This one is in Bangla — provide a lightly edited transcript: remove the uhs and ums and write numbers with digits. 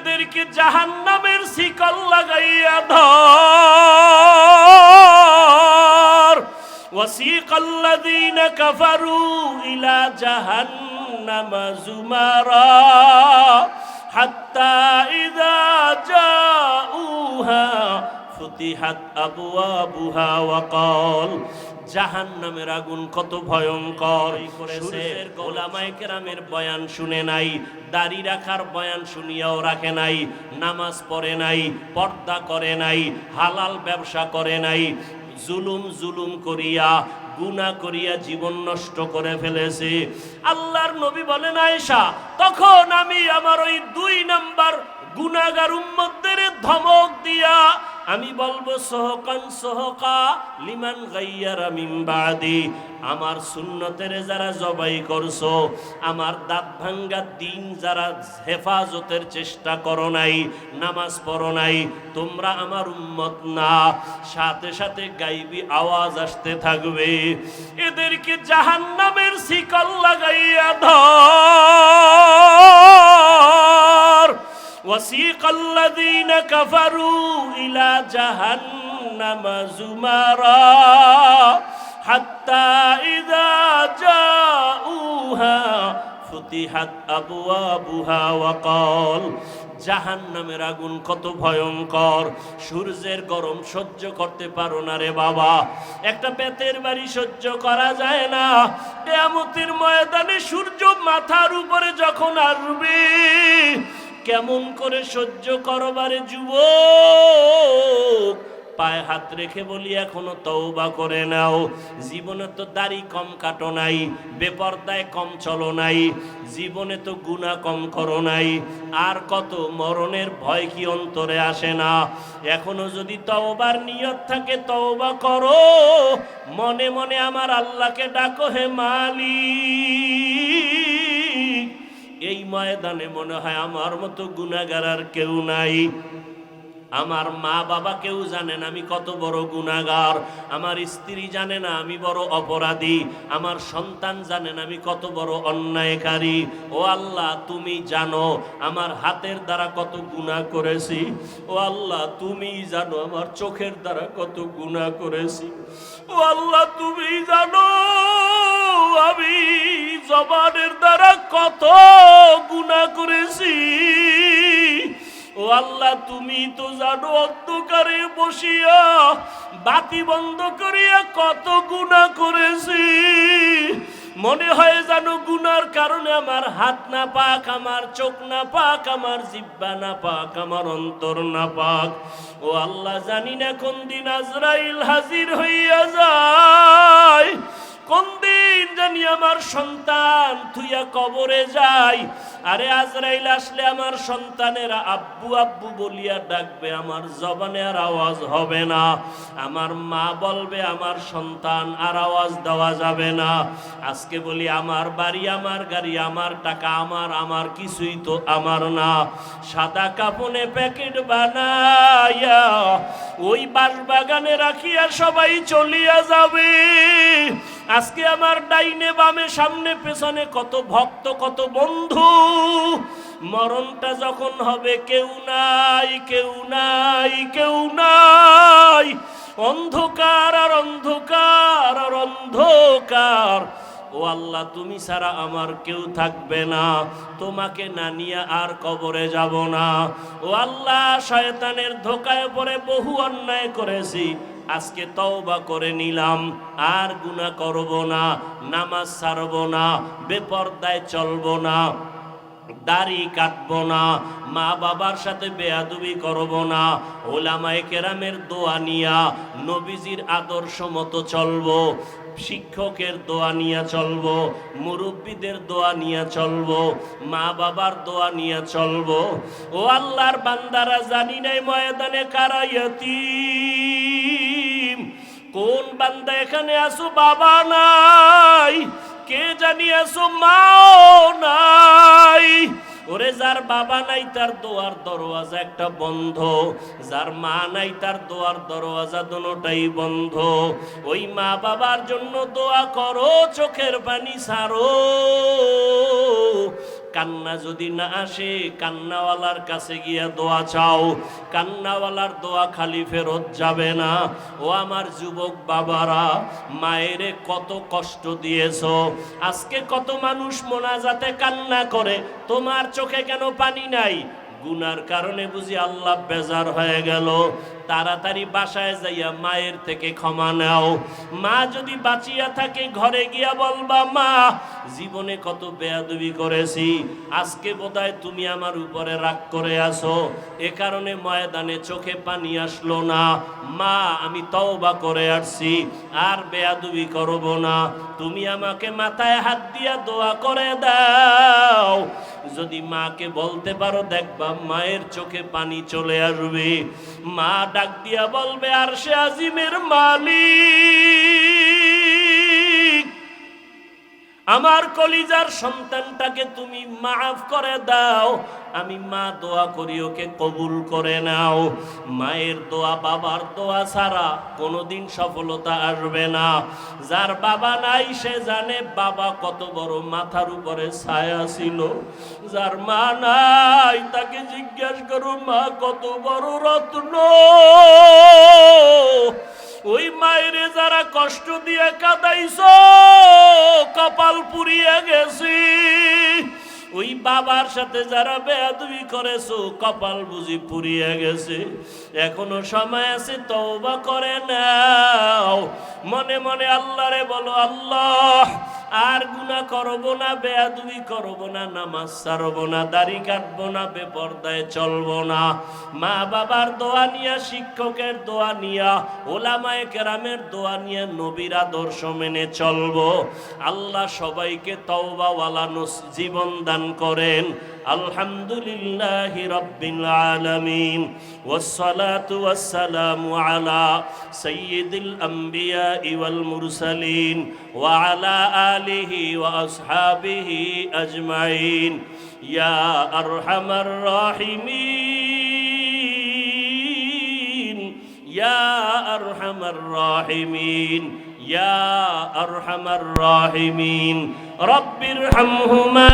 এদেরকে জাহান্নামের শিকল লাগাইয়া ধর। ওয়াসিকাল্লাযীনা কাফারু ইলা জাহান্নামা যুমারা হাত্তা ইযা জাউহা ফুতিহাত আবওয়াবুহা ওয়া ক্বাল। জাহান্নামের আগুন কত ভয়ঙ্কর করেছে। ওলামায়ে কেরামের বয়ান শুনে নাই, দাড়ি রাখার বয়ান শুনিয়াও রাখে নাই, নামাজ পড়ে নাই, পর্দা করে নাই, হালাল ব্যবসা করে নাই, জুলুম করিয়া গুনাহ করিয়া জীবন নষ্ট করে ফেলেছে। আল্লাহর নবী বলেন, আয়েশা, তখন আমি আমার ওই 2 নাম্বার গুনাহগার উম্মতদের ধমক দিয়া আমি বলবো, সোহকান সোহকা লিমান গাইয়ারা মিন বাদি। আমার সুন্নতের যারা জবাই করছো, আমার দাঁত ভাঙ্গা দিন যারা হেফাজতের চেষ্টা করো নাই, নামাজ পড়ো নাই, তোমরা আমার উম্মত না। সাথে সাথে গাইবি আওয়াজ আসতে থাকবে, এদেরকে জাহান্নামের শিকল লাগাইয়া ধর। ওয়াসিকাল্লাযীনা কাফারু ইলা জাহান্নামা যুমারা হাত্তা ইযা জাউহা ফুতিহাত আবওয়াবুহা ওয়া ক্বাল। জাহান্নামের আগুন কত ভয়ঙ্কর। সূর্যের গরম সহ্য করতে পারো না রে বাবা, একটা বেতের বাড়ি সহ্য করা যায় না। কিয়ামতের ময়দানে সূর্য মাথার উপরে যখন আসবে, কেমন করে সহ্য করবারে যুবক? পায়ে হাত রেখে বলি, এখনো তওবা করে নাও। জীবনে তো দাড়ি কম কাটো নাই, বেপরদায় কম চলো নাই, জীবনে তো গুনাহ কম করো নাই, আর কত মরণের ভয় কি অন্তরে আসে না? এখনো যদি তওবার নিয়ত থাকে তওবা করো, মনে মনে আমার আল্লাহকে ডাকো, হে মালিক। এই ময়দানে মনে হয় আমার মতো গুনাহগার আর কেউ নাই। আমার মা বাবা কেউ জানেন আমি কত বড় গুনাহগার, আমার স্ত্রী জানে না আমি বড় অপরাধী, আমার সন্তান জানেন আমি কত বড় অন্যায়কারী। ও আল্লাহ, তুমি জানো আমার হাতের দ্বারা কত গুনাহ করেছি। ও আল্লাহ, তুমি জানো আমার চোখের দ্বারা কত গুনাহ করেছি। ও আল্লাহ, তুমি জানো আমি জবানের দ্বারা কত গুনাহ করেছি। ও আল্লাহ, তুমি তো জানো অন্ধকারে বসিয়া বাতি বন্ধ করিয়া কত গুনাহ করেছি। মনে হয় জানো গুনার কারণে আমার হাত না পাক, আমার চোখ না পাক, আমার জিহ্বা না পাক, আমার অন্তর না পাক। ও আল্লাহ, জানি না কোন দিন আজরাইল হাজির হইয়া যায়, কোন দিন জানি আমার সন্তান থুইয়া কবরে যায়। আরে আজরাইল আসলে আমার সন্তানেরা আব্বু আব্বু বলিয়া ডাকবে, আমার জবানে আর আওয়াজ হবে না। আমার মা বলবে, আমার সন্তান, আর আওয়াজ দেওয়া যাবে না। আজকে বলি আমার বাড়ি, আমার গাড়ি, আমার টাকা, আমার কিছুই তো আমার না। সাদা কাপনে প্যাকেট বানাইয়া ওই বাঁশবাগানে রাখিয়া সবাই চলিয়া যাবে। আজকে আমার ডাইনে বামে সামনে পেছনে কত ভক্ত, কত বন্ধু। মরণটা যখন হবে কেউ নাই, কেউ নাই, কেউ নাই। অন্ধকার আর অন্ধকার আর অন্ধকার। ও আল্লাহ, তুমি ছাড়া আমার কেউ থাকবে না, তোমাকে না নিয়ে আর কবরে যাব না। ও আল্লাহ, শয়তানের ধোঁকায় পড়ে বহু অন্যায় করেছি, আজকে তওবা করে নিলাম, আর গুনাহ করব না, নামাজ ছাড়ব না, বেপরদায় চলব না, দাড়ি কাটবো না, মা বাবার সাথে বেয়াদবি করব না, ওলামায়ে কেরামের দোয়া নিয়া নবীজির আদর্শ মতো চলবো, শিক্ষকের দোয়া নিয়ে চলবো, মুরব্বীদের দোয়া নিয়ে চলবো, মা বাবার দোয়া নিয়ে চলবো। ও আল্লাহর বান্দারা, জানি নাই ময়দানে কারা ইয়াতীম। কোন বান্দা এখানে আসো বাবা নাই, কে জানি আসো মাও নাই। ওরে যার বাবা নাই তার দোয়ার দরওয়াজা একটা বন্ধ, যার মা নাই তার দোয়ার দরওয়াজা দুটোটাই বন্ধ। ওই মা বাবার জন্য দোয়া করো, চোখের পানি ছাড়ো। কান্না যদি না আসে কান্নাওয়ালার কাছে গিয়া দোয়া চাও, কান্নাওয়ালার দোয়া খালি ফেরত যাবে না। ও আমার যুবক বাবারা, মায়েরে কত কষ্ট দিয়েছো। আজকে কত মানুষ মোনাজাতে কান্না করে, তোমার চোখে কেন পানি নাই? গুনার কারণে বুঝি আল্লাহ বেজার হয়ে গেল। তাড়াতাড়ি বাসায় যাইয়া মায়ের থেকে ক্ষমা নাও। মা যদি বাঁচিয়া থাকে ঘরে গিয়া বলবা, মা জীবনে কত বেয়াদবি করেছি, আজকে বোধহয় তুমি আমার উপরে রাগ করে আসো, এ কারণে ময়দানে চোখে পানি আসলো না। মা আমি তওবা করে আসছি, আর বেয়াদবি করব না। তুমি আমাকে মাথায় হাত দিয়া দোয়া করে দাও। যদি মাকে বলতে পারো, দেখবা মায়ের চোখে পানি চলে আসবে। মা ডাক দিয়া বলবে, আরশে আজিমের মালিক, আমার কলিজার সন্তানটাকে তুমি মাফ করে দাও। আমি মা দোয়া করি, ওকে কবুল করে নাও। মায়ের দোয়া বাবার দোয়া ছাড়া কোনোদিন সফলতা আসবে না। যার বাবা নাই সে জানে বাবা কত বড় মাথার উপরে ছায়া ছিল। যার মা নাই তাকে জিজ্ঞাসা করো মা কত বড় রত্ন। ওই মায়ের যারা কষ্ট দিয়ে কাঁদাইছো, কপাল পুড়িয়ে গেছি। ওই বাবার সাথে যারা বেয়াদবি করেছো, কপাল বুঝি পুড়িয়ে গেছে। এখনো সময় আছে, তওবা করে নাও। মনে মনে আল্লাহরে বলো, আল্লাহ আর গুনাহ করব না, বেয়াদবি করব না, নামাজ ছাড়ব না, দাড়ি কাটব না, বেপরদায় চলব না। মা বাবার দোয়া নিয়া, শিক্ষকের দোয়া নিয়া, ওলামায়ে কেরামের দোয়া নিয়ে নবীর আদর্শ মেনে চলব। আল্লাহ সবাইকে তওবাওয়ালা জীবন দান করেন। আলহামদুলিল্লাহি রাব্বিল আলামিন, ওয়াসসালাতু ওয়াসসালামু আলা সাইয়্যিদিল আমবিয়া ওয়াল মুরসালিন ওয়া আলা আলিহি ওয়া আসহাবিহি আজমাইন। ইয়া আরহামার রাহিমিন, ইয়া আরহামার রাহিমিন, ইয়া আরহামার রাহিমিন। রব্বিরহামহুমা